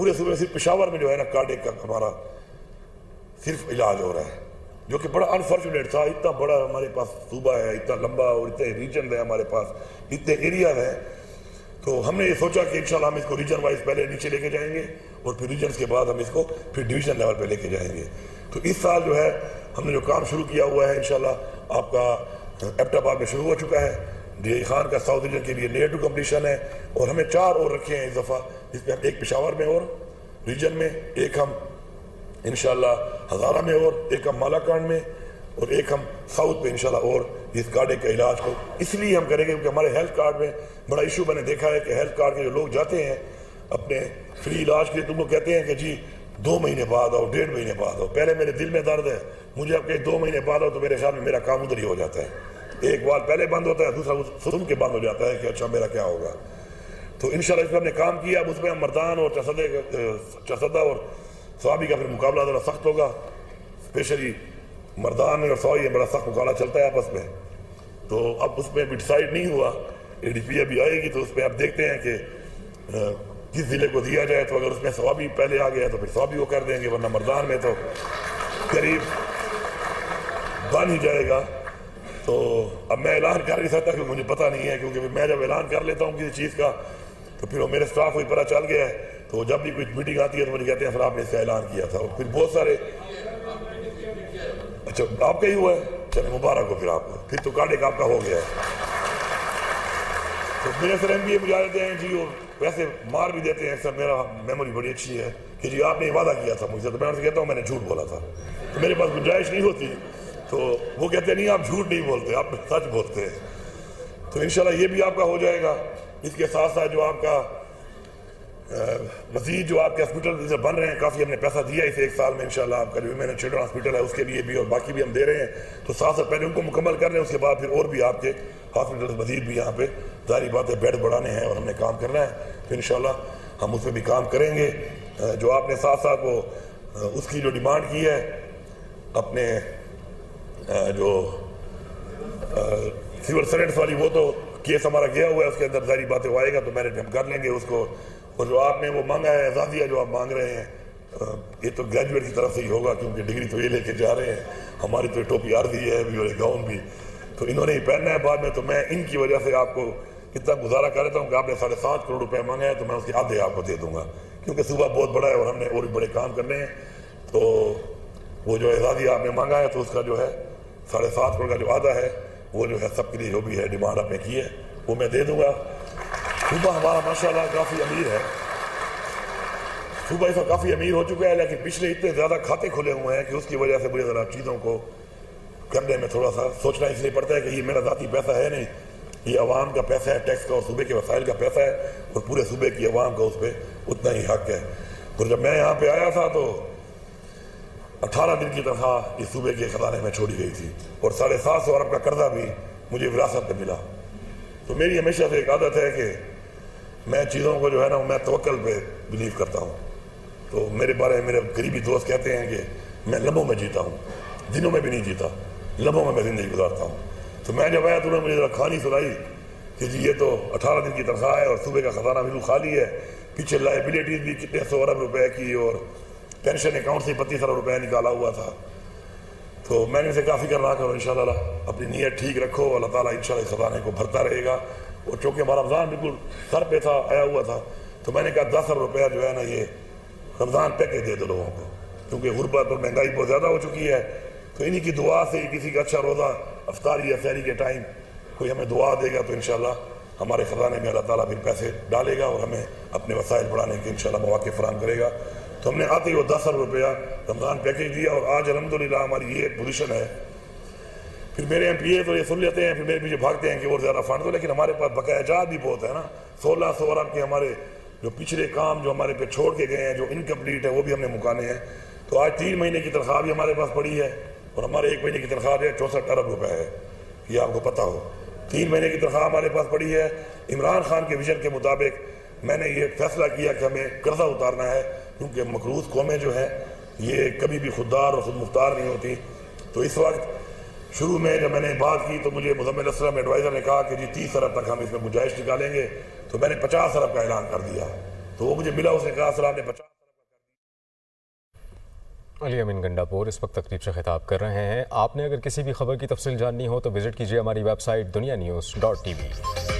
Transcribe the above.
پورے صوبے میں صرف پشاور میں جو ہے نا کارڈیک کا ہمارا صرف علاج ہو رہا ہے، جو کہ بڑا انفارچونیٹ تھا۔ اتنا بڑا ہمارے پاس صوبہ ہے، اتنا لمبا، اور اتنے ریجن ہے ہمارے پاس، اتنے ایریاز ہیں، تو ہم نے یہ سوچا کہ انشاءاللہ ہم اس کو ریجن وائز پہلے نیچے لے کے جائیں گے، اور پھر ریجنز کے بعد ہم اس کو پھر ڈویژن لیول پہ لے کے جائیں گے۔ تو اس سال جو ہے ہم نے جو کام شروع کیا ہوا ہے انشاءاللہ آپ کا ایبٹ آباد میں شروع ہو چکا ہے۔ ڈی آئی خان کا ساؤتھ ریجن کے لیے نیئر ٹو کمپلیشن ہے، اور ہمیں 4 اور رکھے ہیں اس دفعہ، جس میں ہم ایک پشاور میں اور ریجن میں، ایک ہم انشاءاللہ ہزارہ میں، اور ایک ہم مالاکنڈ میں، اور ایک ہم ساؤتھ پہ انشاءاللہ، اور اس کارڈیک کا علاج کو اس لیے ہم کریں گے کیونکہ ہمارے ہیلتھ کارڈ میں بڑا ایشو میں نے دیکھا ہے کہ ہیلتھ کارڈ کے جو لوگ جاتے ہیں اپنے فری علاج کے لیے، تم لوگ کہتے ہیں کہ جی 2 مہینے بعد آؤ، 1.5 مہینے بعد آؤ۔ پہلے میرے دل میں درد ہے، مجھے اب کہ 2 مہینے بعد آؤ تو میرے خیال میں میرا کام ادھر ہی ہو جاتا ہے، ایک بار پہلے بند ہوتا ہے، دوسرا سن کے بند ہو جاتا ہے کہ اچھا میرا کیا ہوگا۔ تو انشاءاللہ اس پر ہم نے کام کیا، اب اس میں ہم مردان اور چسدہ اور سوابی کا پھر مقابلہ ذرا سخت ہوگا، اسپیشلی مردان اور سوائی میں بڑا سخت مقابلہ چلتا ہے آپس میں۔ تو اب اس میں بھی ڈیسائیڈ نہیں ہوا، اے ڈی پی ابھی آئے گی تو اس میں آپ دیکھتے ہیں کہ کس ضلع کو دیا جائے، تو اگر اس میں سوابی پہلے آ گیا تو پھر سوابی کو کر دیں گے، ورنہ مردان میں تو قریب بن ہی جائے گا۔ تو اب میں اعلان کر نہیں سکتا کیونکہ مجھے پتہ نہیں ہے، کیونکہ میں جب اعلان کر لیتا ہوں کسی چیز کا تو پھر وہ میرے سٹاف کو ہی پتہ چل گیا ہے، تو جب بھی کوئی میٹنگ آتی ہے تو مجھے کہتے ہیں پھر آپ نے اس کا اعلان کیا تھا، اور پھر بہت سارے اچھا آپ کا ہی ہوا ہے، چلے مبارک ہو پھر آپ کو، پھر تو کارڈیک آپ کا ہو گیا ہے۔ تو میرے سر MBA بجا دیتے ہیں جی، اور ویسے مار بھی دیتے ہیں سر، میرا میموری بڑی اچھی ہے کہ جی آپ نے وعدہ کیا تھا مجھ سے، تو میں ان سے کہتا ہوں میں نے جھوٹ بولا تھا، تو میرے پاس گنجائش نہیں ہوتی، تو وہ کہتے ہیں نہیں آپ جھوٹ نہیں بولتے، آپ سچ بولتے ہیں۔ تو انشاءاللہ یہ بھی آپ کا ہو جائے گا۔ اس کے ساتھ ساتھ جو آپ کا مزید جو آپ کے ہاسپٹل بن رہے ہیں، کافی ہم نے پیسہ دیا اس 1 سال میں انشاءاللہ، آپ کا جو ویمن اینڈ چلڈرن ہاسپٹل ہے اس کے لیے بھی، اور باقی بھی ہم دے رہے ہیں، تو ساتھ ساتھ پہلے ان کو مکمل کر رہے ہیں، اس کے بعد پھر اور بھی آپ کے ہاسپٹل مزید بھی یہاں پہ ظاہری بات ہے بیڈ بڑھانے ہیں اور ہم نے کام کرنا ہے، پھر انشاءاللہ ہم اس پہ بھی کام کریں گے۔ جو آپ نے ساتھ ساتھ وہ اس کی جو ڈیمانڈ کی ہے اپنے جو سول سرنٹس والی، وہ تو کیس ہمارا گیا ہوا ہے، اس کے اندر ظاہری باتیں وہ آئے گا تو مینج ہم کر لیں گے اس کو۔ اور جو آپ نے وہ مانگا ہے اعزازیہ جو آپ مانگ رہے ہیں، یہ تو گریجویٹ کی طرف سے ہی ہوگا کیونکہ ڈگری تو یہ لے کے جا رہے ہیں، ہماری تو ٹوپی عارضی ہے بھی اور گاؤن بھی، تو انہوں نے ہی پہننا ہے بعد میں، تو میں ان کی وجہ سے آپ کو اتنا گزارا کر دیتا ہوں کہ آپ نے 7.5 کروڑ روپے مانگا ہے تو میں اس کے آدھے آپ کو دے دوں گا، کیونکہ صوبہ بہت بڑا ہے اور ہم نے اور بھی بڑے کام کرنے ہیں۔ تو وہ جو اعزازیہ آپ نے مانگا ہے تو اس کا جو ہے 7.5 کروڑ کا جو آدھا ہے وہ جو ہے سب کے لیے جو بھی ہے ڈیمانڈ آپ نے کی ہے وہ میں دے دوں گا۔ صوبہ ہمارا ماشاءاللہ کافی امیر ہے، صوبہ اس وقت کافی امیر ہو چکا ہے، لیکن پچھلے اتنے زیادہ کھاتے کھلے ہوئے ہیں کہ اس کی وجہ سے مجھے ذرا چیزوں کو کرنے میں تھوڑا سا سوچنا اس لیے پڑتا ہے کہ یہ میرا ذاتی پیسہ ہے نہیں، یہ عوام کا پیسہ ہے، ٹیکس کا، اور صوبے کے وسائل کا پیسہ ہے، اور پورے صوبے کی عوام کا اس پہ اتنا ہی حق ہے۔ اور جب میں یہاں پہ آیا تھا تو 18 دن کی تنخواہ اس صوبے کے خزانے میں چھوڑی گئی تھی، اور 750 ارب کا قرضہ بھی مجھے وراثت میں ملا۔ تو میری ہمیشہ سے ایک عادت ہے کہ میں چیزوں کو جو ہے نا میں توکل پہ بلیو کرتا ہوں، تو میرے بارے میں میرے قریبی دوست کہتے ہیں کہ میں لمحوں میں جیتا ہوں، دنوں میں بھی نہیں جیتا، لمحوں میں زندگی گزارتا ہوں۔ تو میں جب آیا تو انہوں نے مجھے ذرا کہانی سنائی کہ جی یہ تو 18 دن کی تنخواہ ہے اور صوبے کا خزانہ بالکل خالی ہے، پیچھے لائبلٹیز بھی کتنے 100 ارب روپے کی، اور پینشن اکاؤنٹ سے 35 ارب روپے نکالا ہوا تھا۔ تو میں نے اسے کافی کرنا کرو انشاءاللہ اپنی نیت ٹھیک رکھو، اللہ تعالیٰ انشاءاللہ اس خزانے کو بھرتا رہے گا۔ اور چونکہ ہمارا رمضان بالکل سر پہ تھا، آیا ہوا تھا، تو میں نے کہا 10 ارب روپیہ جو ہے نا یہ رمضان پیکیج دے دو لوگوں کو، کیونکہ غربت اور مہنگائی بہت زیادہ ہو چکی ہے، تو انہی کی دعا سے کسی کا اچھا روزہ افطاری یا سحری کے ٹائم کوئی ہمیں دعا دے گا تو انشاءاللہ ہمارے خزانے میں اللہ تعالیٰ پھر پیسے ڈالے گا اور ہمیں اپنے وسائل بڑھانے کے انشاءاللہ مواقع فراہم کرے گا۔ تو ہم نے آتے ہی وہ 10 ارب روپیہ رمضان پیکیج دیا، اور آج الحمدللہ ہماری یہ پوزیشن ہے۔ پھر میرے MPA تو یہ سن لیتے ہیں، پھر میرے پیچھے بھاگتے ہیں کہ اور زیادہ فنڈ دو، لیکن ہمارے پاس بقایا جات بھی بہت ہے نا، 1600 ارب کے ہمارے جو پچھلے کام جو ہمارے پہ چھوڑ کے گئے ہیں جو انکمپلیٹ ہے وہ بھی ہم نے مکانے ہیں۔ تو آج 3 مہینے کی تنخواہ بھی ہمارے پاس پڑی ہے، اور ہمارے 1 مہینے کی تنخواہ جو ہے 64 ارب روپے ہے، یہ آپ کو پتہ ہو۔ 3 مہینے کی تنخواہ ہمارے پاس پڑی ہے۔ عمران خان کے ویژن کے مطابق میں نے یہ فیصلہ کیا کہ ہمیں قرضہ اتارنا ہے، کیونکہ مقروض قومیں جو ہیں یہ کبھی بھی خوددار اور خود مختار نہیں ہوتی۔ تو اس وقت شروع میں جب میں نے بات کی تو مجھے مزمل اسلم ایڈوائزر نے کہا کہ جی 30 ارب تک ہم اس میں گنجائش نکالیں گے، تو میں نے 50 ارب کا اعلان کر دیا، تو وہ مجھے ملا، اس نے کہا سر آپ نے 50 علی امین گنڈاپور اس وقت تقریب سے خطاب کر رہے ہیں. آپ نے اگر کسی بھی خبر کی تفصیل جاننی ہو تو وزٹ کیجیے ہماری ویب سائٹ dunianews.tv.